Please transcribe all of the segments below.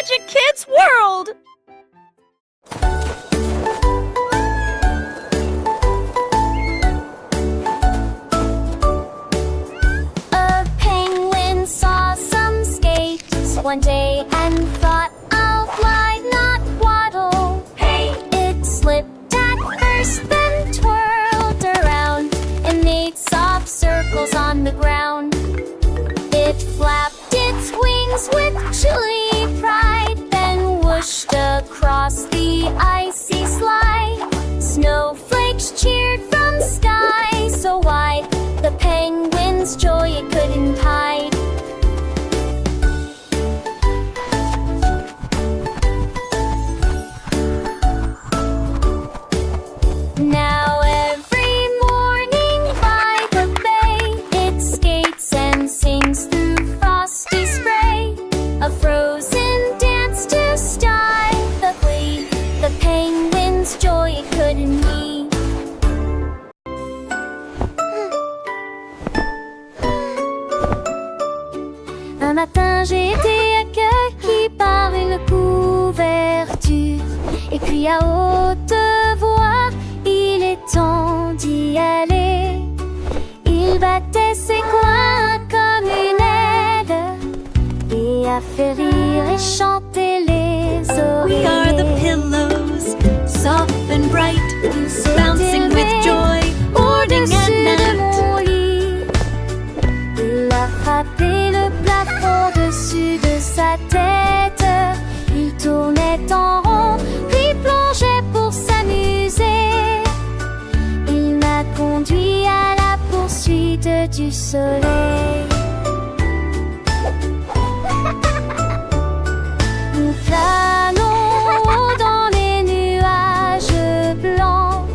Magic Kids World! A penguin saw some skates one day and thought, I'll fly, not waddle. Hey! It slipped at first, then twirled around and made soft circles on the ground. It flapped its wings with chilly pride, then whooshed across the icy slide. Snowflakes cheered from sky so wide, the penguin's joy it couldn't hide. Now every morning by the bay, it skates and sings through frosty spray, a frozen dance to start the glee. The penguin's joy it couldn't be. Un matin j'ai été accueilli par une couverture, et puis à haute voix il est temps d'y aller. Il battait ses coins comme une aile et a fait rire et chanter les oreilles. We are the pillows, soft and bright, bouncing with joy, morning and night. Mon lit, il a frappé le plafond dessus de sa tête. Il tournait en rond, puis plongeait pour s'amuser. Il m'a conduit à la poursuite du soleil. Nous flânons dans les nuages blancs,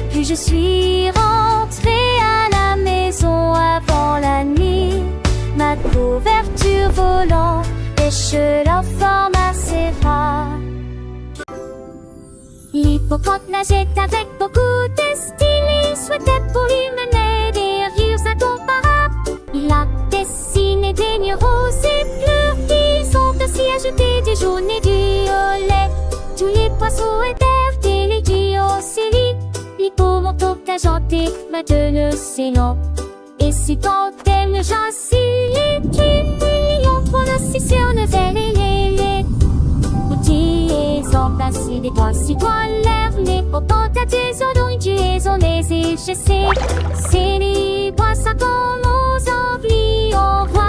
puis je suis rentrée à la maison avant la nuit. Ma couverture volant pêche leur forme assez rare. L'hippocampe nageait avec beaucoup de style. Il souhaitait pour lui mener des rires incomparables. Il a dessiné des nuits roses et bleus qui sont ainsi ajoutés du jaune et du violet. Tous les poissons étaient des légumes océliques. L'hippomante a chanté de l'océan. Et si tant elle ne jacille qu'une million pour le sur le zèle et les outils emplacés des toits si dans l'air. Les pourtant à des odeurs tu es en les échessés. C'est les poissons comme aux envies au roi.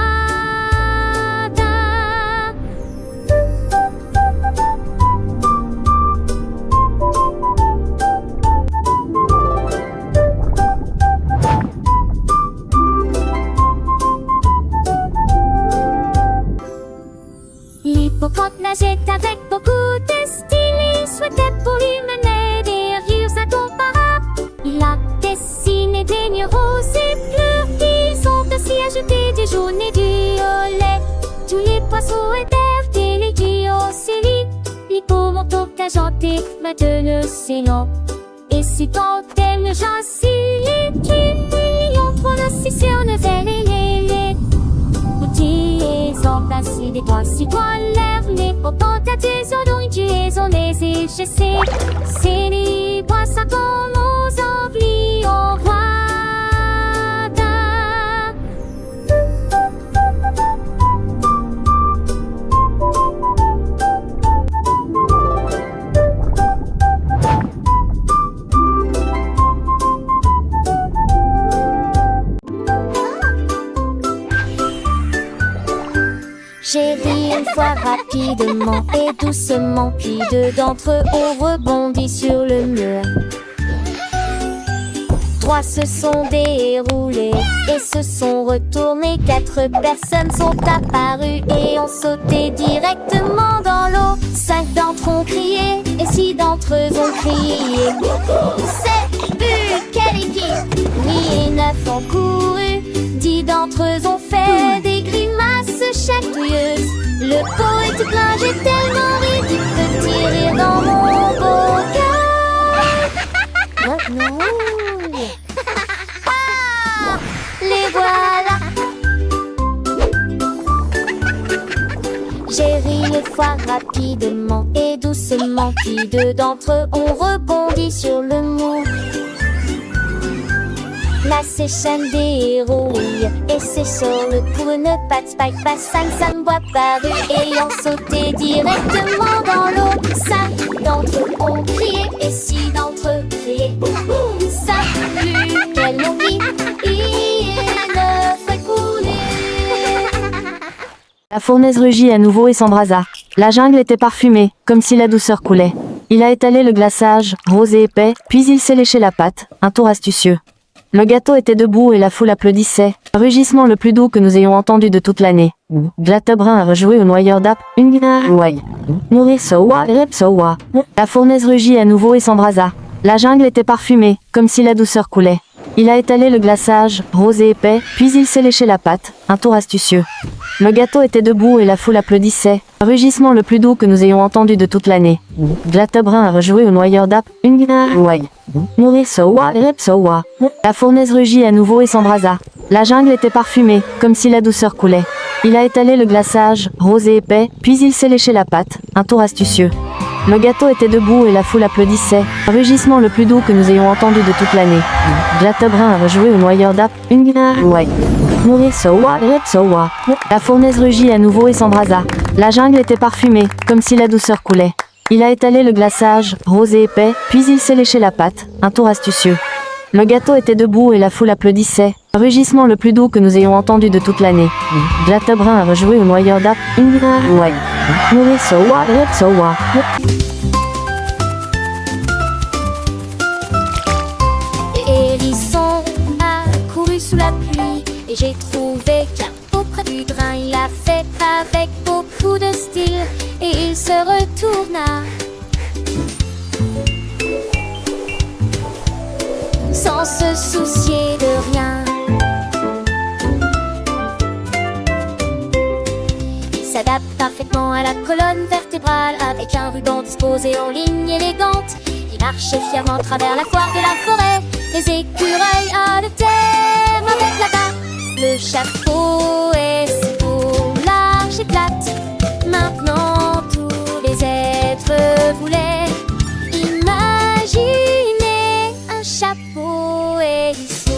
L'hippocampe nageait avec beaucoup de style. Il souhaitait pour lui mener des rires incomparables. Il a dessiné des nuits roses et bleus qui sont ainsi ajoutés du jaune et du violet. Tous les poissons étaient des légumes océliques. L'hippomante a chanté de l'océan. Et si tant elle ne jacille qu'une million pour le sur le zèle et les outils emplacés des toits si dans l'air. Les pourtant à des odeurs tu es en les échessés. C'est les poissons comme aux envies au roi. J'ai ri une fois rapidement et doucement, puis deux d'entre eux ont rebondi sur le mur. Trois se sont déroulés et se sont retournés. Quatre personnes sont apparues et ont sauté directement dans l'eau. Cinq d'entre eux ont crié et six d'entre eux ont crié. C'est bu, quelle équipe! 8 et 9 ont couru. 10 d'entre eux ont fait des grimaces chatouilleuses. Le pot est tout plein, j'ai tellement ri du petit rire dans mon beau cœur. Grenouille. Ah, les voilà. J'ai ri une fois rapidement et doucement, puis deux d'entre eux ont rebondi sur le mur. Là c'est chaîne des héros, oui, et c'est sur le pour une patte Spike passe 5 bois paru ayant sauté directement dans l'eau. 5 d'entre eux ont crié et 6 d'entre eux criaient. Salut, quel mon vie, il me fait couler. La fournaise rugit à nouveau et s'embrasa. La jungle était parfumée, comme si la douceur coulait. Il a étalé le glaçage, rose et épais, puis il s'est léché la patte, un tour astucieux. Le gâteau était debout et la foule applaudissait, rugissement le plus doux que nous ayons entendu de toute l'année. Glattebrun a rejoué au noyeur d'app, une guinare, ouais. Nourrir sowa, rep sowa. La fournaise rugit à nouveau et s'embrasa. La jungle était parfumée, comme si la douceur coulait. Il a étalé le glaçage, rose et épais, puis il s'est léché la patte, un tour astucieux. Le gâteau était debout et la foule applaudissait, rugissement le plus doux que nous ayons entendu de toute l'année. Glattebrun a rejoué au noyeur d'app, une guinare, ouais. Nourrir sowa, rep sowa. La fournaise rugit à nouveau et s'embrasa. La jungle était parfumée, comme si la douceur coulait. Il a étalé le glaçage, rose et épais, puis il s'est léché la patte, un tour astucieux. Le gâteau était debout et la foule applaudissait, rugissement le plus doux que nous ayons entendu de toute l'année. Glattebrun a rejoué au noyeur d'app, une guinare, ouais. Nourrir sowa, rep sowa. La fournaise rugit à nouveau et s'embrasa. La jungle était parfumée, comme si la douceur coulait. Il a étalé le glaçage, rose et épais, puis il s'est léché la patte, un tour astucieux. Le gâteau était debout et la foule applaudissait, rugissement le plus doux que nous ayons entendu de toute l'année. Glattebrun a rejoué au noyeur d'app, une guinare, ouais. Nourrir sowa, rep sowa. Hérisson a couru sous la pluie et j'ai trouvé qu'auprès du grain il a fait avec beaucoup de style et il se retourna sans se soucier de rien. Il s'adapte parfaitement à la colonne vertébrale avec un ruban disposé en ligne élégante. Il marchait fièrement à travers la foire de la forêt. Les écureuils adoptèrent avec la barre. Le chapeau et ses peaux larges et plates. Maintenant tous les êtres voulaient imaginer un chapeau hérisson.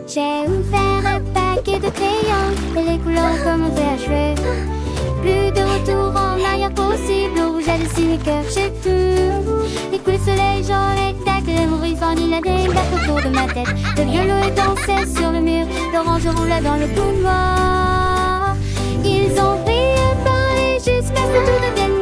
J'ai ouvert un paquet de crayons et les couleurs commençaient à jouer. Plus de retour en arrière possible, le rouge a dessiné cœur, j'ai tout. Les coups de soleil, genre les tacs, les maurices vanille, des bacs autour de ma tête. Le violet dansait sur le mur, l'orange roulait dans le couloir. Ils ont brillé par les jusqu'à ce que tout devienne